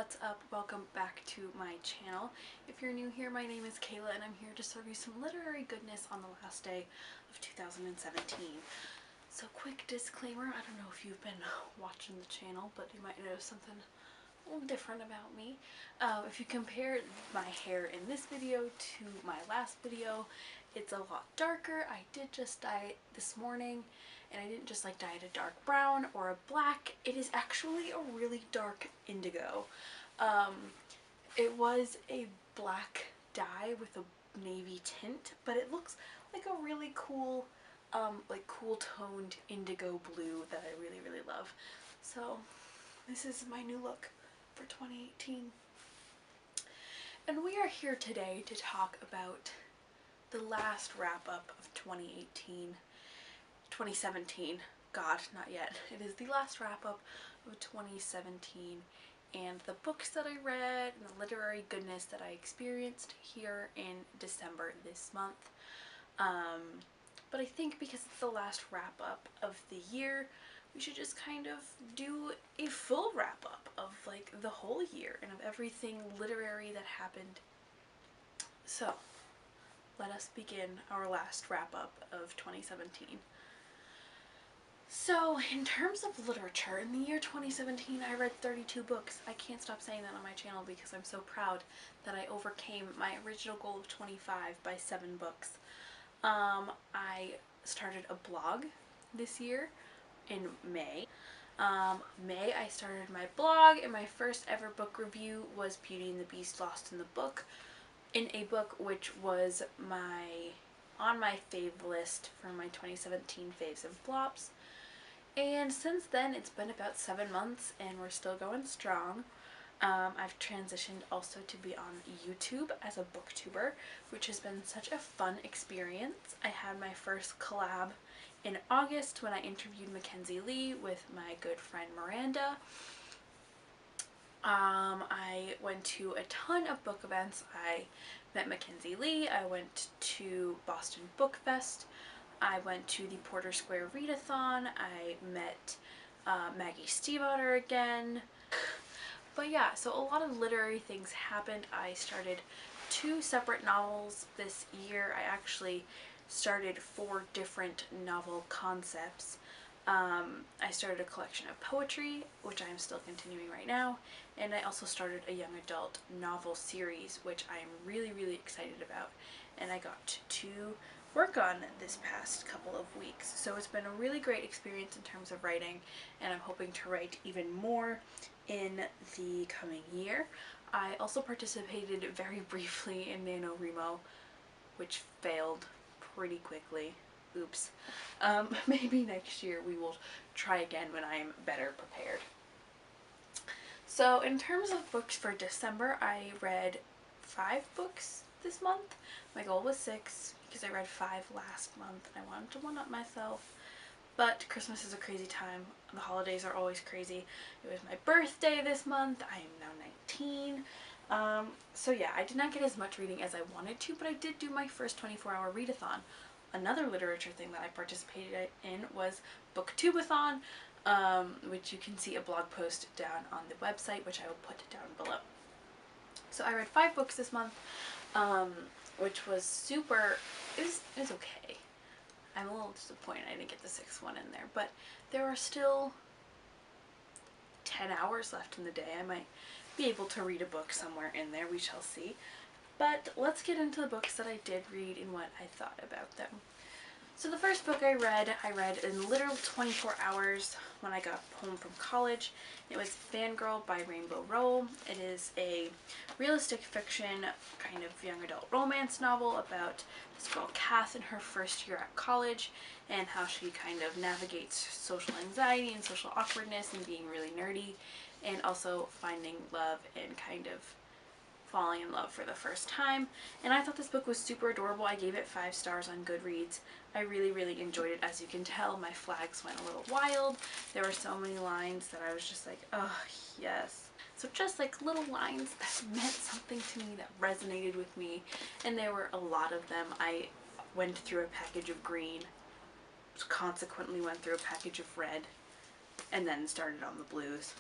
What's up? Welcome back to my channel. If you're new here, my name is Kayla and I'm here to serve you some literary goodness on the last day of 2017. So quick disclaimer, I don't know if you've been watching the channel, but you might notice something a little different about me. If you compare my hair in this video to my last video, it's a lot darker. I did just dye it this morning, and I didn't just like dye it a dark brown or a black. It is actually a really dark indigo. It was a black dye with a navy tint, but it looks like a really cool cool toned indigo blue that I really love. So this is my new look for 2018. And we are here today to talk about the last wrap up of 2017. God, not yet. It is the last wrap up of 2017 and the books that I read and the literary goodness that I experienced here in December this month. But I think because it's the last wrap up of the year, we should just kind of do a full wrap up of like the whole year and of everything literary that happened. So let us begin our last wrap up of 2017. So in terms of literature, in the year 2017 I read 32 books. I can't stop saying that on my channel because I'm so proud that I overcame my original goal of 25 by 7 books. I started a blog this year in May. I started my blog, and my first ever book review was Beauty and the Beast Lost in the Book, in a book which was on my fave list for my 2017 faves and flops. And since then it's been about 7 months and we're still going strong. I've transitioned also to be on YouTube as a booktuber, which has been such a fun experience. I had my first collab in August when I interviewed Mackenzie Lee with my good friend Miranda. I went to a ton of book events. I met Mackenzie Lee. I went to Boston Book Fest. I went to the Porter Square Readathon. I met Maggie Stiefvater again. But yeah, so a lot of literary things happened. I started 2 separate novels this year. I actually started 4 different novel concepts. I started a collection of poetry, which I'm still continuing right now, and I also started a young adult novel series, which I am really excited about, and I got to work on this past couple of weeks. So it's been a really great experience in terms of writing, and I'm hoping to write even more in the coming year. I also participated very briefly in NaNoWriMo, which failed pretty quickly. Oops. Maybe next year we will try again when I am better prepared. So in terms of books for December, I read 5 books this month. My goal was 6 because I read 5 last month and I wanted to one-up myself. But Christmas is a crazy time. The holidays are always crazy. It was my birthday this month. I am now 19. So yeah, I did not get as much reading as I wanted to, but I did do my first 24-hour readathon. Another literature thing that I participated in was Booktubeathon, which you can see a blog post down on the website, which I will put down below. So I read 5 books this month, which was super, it was okay. I'm a little disappointed I didn't get the 6th one in there, but there are still 10 hours left in the day. I might be able to read a book somewhere in there, we shall see. But let's get into the books that I did read and what I thought about them. So the first book I read in literal 24 hours when I got home from college. It was Fangirl by Rainbow Rowell. It is a realistic fiction kind of young adult romance novel about this girl Kath in her first year at college and how she kind of navigates social anxiety and social awkwardness and being really nerdy and also finding love and kind of falling in love for the first time. And I thought this book was super adorable. I gave it 5 stars on Goodreads. I really enjoyed it. As you can tell, my flags went a little wild. There were so many lines that I was just like, oh yes. So just like little lines that meant something to me, that resonated with me, and there were a lot of them. I went through a package of green, consequently went through a package of red, and then started on the blues.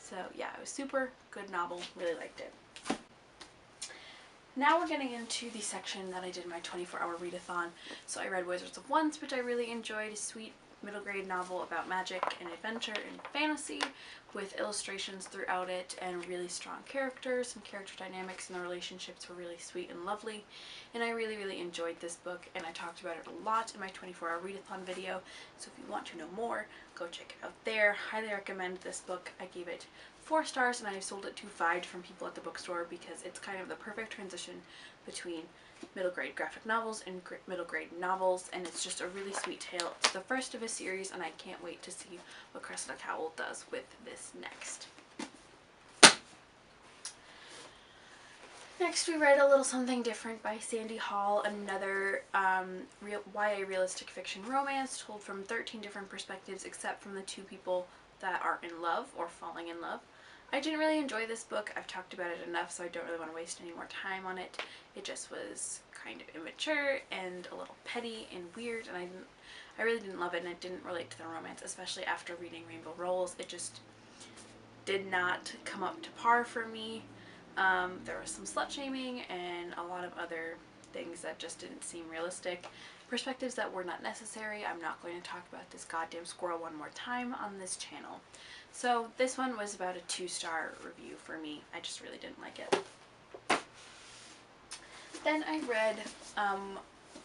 So yeah, it was super good novel, really liked it. Now we're getting into the section that I did my 24-hour readathon. So I read Wizards of Once, which I really enjoyed, a sweet middle grade novel about magic and adventure and fantasy with illustrations throughout it and really strong characters, and character dynamics and the relationships were really sweet and lovely. And I really, really enjoyed this book, and I talked about it a lot in my 24-hour readathon video. So if you want to know more, go check it out there. Highly recommend this book. I gave it 4 stars, and I sold it to 5 from people at the bookstore because it's kind of the perfect transition between middle grade graphic novels and middle grade novels, and it's just a really sweet tale. It's the first of a series, and I can't wait to see what Cressida Cowell does with this next. Next we read A Little Something Different by Sandy Hall, another YA realistic fiction romance told from 13 different perspectives except from the 2 people that are in love or falling in love. I didn't really enjoy this book. I've talked about it enough, so I don't really want to waste any more time on it. It just was kind of immature and a little petty and weird, and I really didn't love it, and it didn't relate to the romance, especially after reading Rainbow Rolls. It just did not come up to par for me. There was some slut shaming and a lot of other things that just didn't seem realistic. Perspectives that were not necessary. I'm not going to talk about this goddamn squirrel one more time on this channel. So this one was about a 2-star review for me. I just really didn't like it. Then I read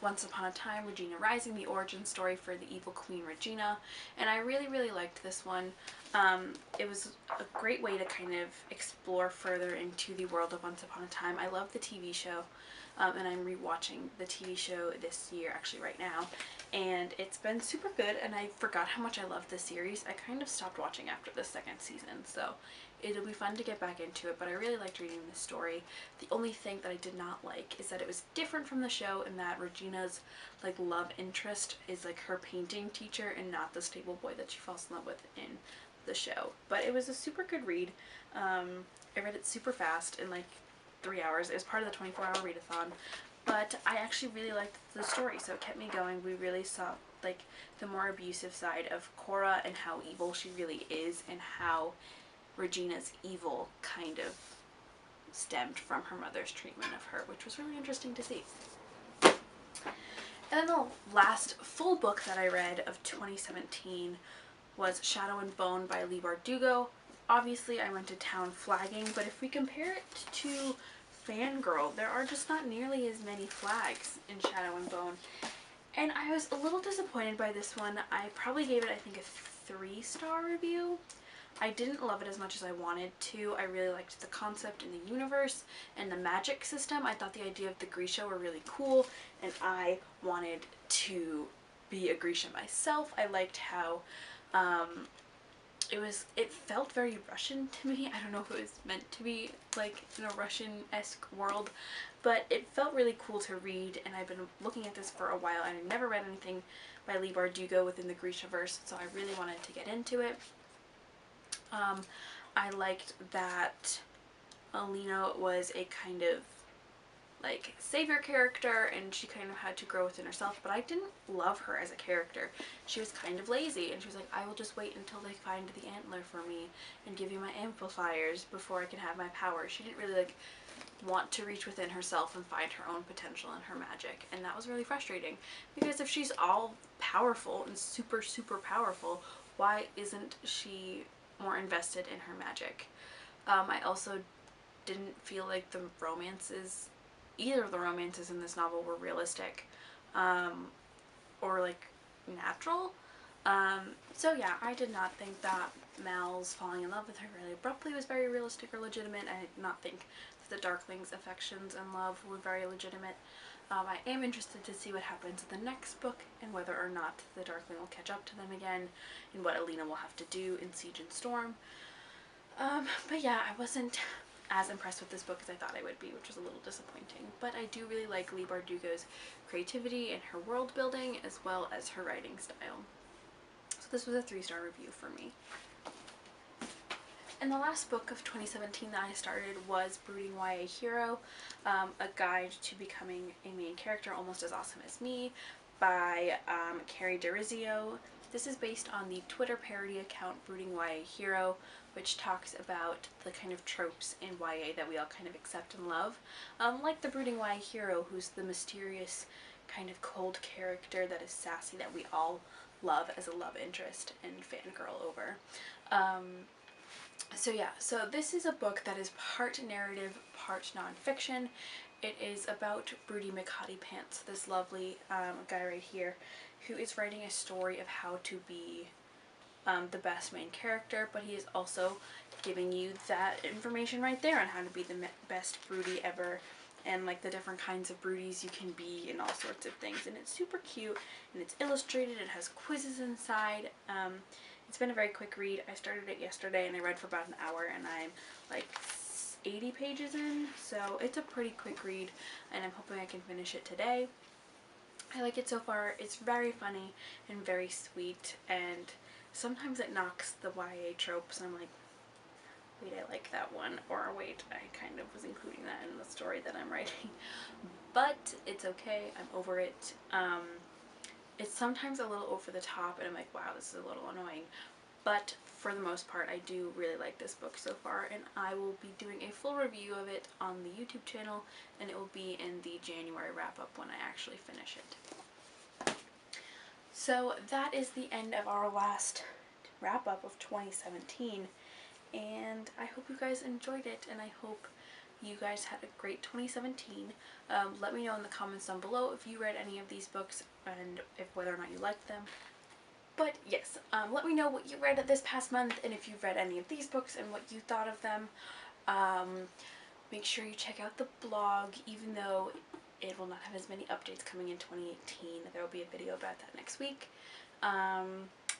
Once Upon a Time, Regina Rising, the origin story for the evil Queen Regina, and I really, really liked this one. It was a great way to kind of explore further into the world of Once Upon a Time. I love the TV show, and I'm rewatching the TV show this year, actually right now, and it's been super good, and I forgot how much I loved this series. I kind of stopped watching after the 2nd season, so it'll be fun to get back into it, but I really liked reading this story. The only thing that I did not like is that it was different from the show in that Regina's like love interest is like her painting teacher and not the stable boy that she falls in love with in the show. But it was a super good read. I read it super fast in like 3 hours. It was part of the 24-hour readathon, but I actually really liked the story, so it kept me going. We really saw like the more abusive side of Cora and how evil she really is, and how Regina's evil kind of stemmed from her mother's treatment of her, which was really interesting to see. And then the last full book that I read of 2017 was Shadow and Bone by Leigh Bardugo. Obviously I went to town flagging, but if we compare it to Fangirl, there are just not nearly as many flags in Shadow and Bone. And I was a little disappointed by this one. I probably gave it, I think, a 3-star review. I didn't love it as much as I wanted to. I really liked the concept and the universe and the magic system. I thought the idea of the Grisha were really cool, and I wanted to be a Grisha myself. I liked how it felt very Russian to me. I don't know if it was meant to be like in a Russian-esque world, but it felt really cool to read, and I've been looking at this for a while, and I've never read anything by Leigh Bardugo within the Grishaverse, so I really wanted to get into it. I liked that Alina was a kind of like savior character, and she kind of had to grow within herself, but I didn't love her as a character. She was kind of lazy, and she was like, I will just wait until they find the antler for me and give you my amplifiers before I can have my power. She didn't really like want to reach within herself and find her own potential in her magic, and that was really frustrating, because if she's all powerful and super, super powerful, why isn't she more invested in her magic? I also didn't feel like either of the romances in this novel were realistic or like natural. So yeah, I did not think that Mal's falling in love with her really abruptly was very realistic or legitimate. I did not think that the Darkling's affections and love were very legitimate. I am interested to see what happens in the next book and whether or not the Darkling will catch up to them again and what Alina will have to do in Siege and Storm. But yeah, I wasn't as impressed with this book as I thought I would be, which was a little disappointing. But I do really like Leigh Bardugo's creativity and her world building, as well as her writing style. So this was a 3-star review for me. And the last book of 2017 that I started was Brooding YA Hero, a guide to becoming a main character almost as awesome as me by Carrie D'Arizio. This is based on the Twitter parody account Brooding YA Hero, which talks about the kind of tropes in YA that we all kind of accept and love. Like the brooding YA hero, who's the mysterious kind of cold character that is sassy that we all love as a love interest and fangirl over. So yeah, so this is a book that is part narrative, part nonfiction. It is about Broody McHottie Pants, this lovely guy right here, who is writing a story of how to be the best main character, but he is also giving you that information right there on how to be the best broody ever, and like the different kinds of broodies you can be and all sorts of things. And it's super cute, and it's illustrated. It has quizzes inside. It's been a very quick read. I started it yesterday and I read for about an hour, and I'm like 80 pages in, so it's a pretty quick read, and I'm hoping I can finish it today. I like it so far. It's very funny and very sweet, and sometimes it knocks the YA tropes, and I'm like, wait, I like that one, or wait, I kind of was including that in the story that I'm writing. But it's okay, I'm over it. It's sometimes a little over the top, and I'm like, wow, this is a little annoying. But for the most part, I do really like this book so far, and I will be doing a full review of it on the YouTube channel, and it will be in the January wrap-up when I actually finish it. So that is the end of our last wrap-up of 2017, and I hope you guys enjoyed it, and I hope you guys had a great 2017. Let me know in the comments down below if you read any of these books and whether or not you liked them. But yes, let me know what you read this past month, and if you've read any of these books and what you thought of them. Make sure you check out the blog, even though it will not have as many updates coming in 2018. There will be a video about that next week.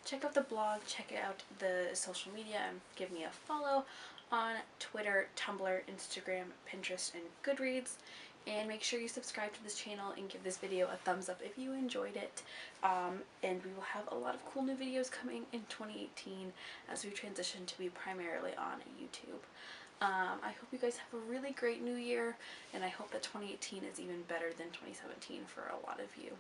Check out the blog, check out the social media, and give me a follow on Twitter, Tumblr, Instagram, Pinterest, and Goodreads. And make sure you subscribe to this channel and give this video a thumbs up if you enjoyed it. And we will have a lot of cool new videos coming in 2018 as we transition to be primarily on YouTube. I hope you guys have a really great new year, and I hope that 2018 is even better than 2017 for a lot of you.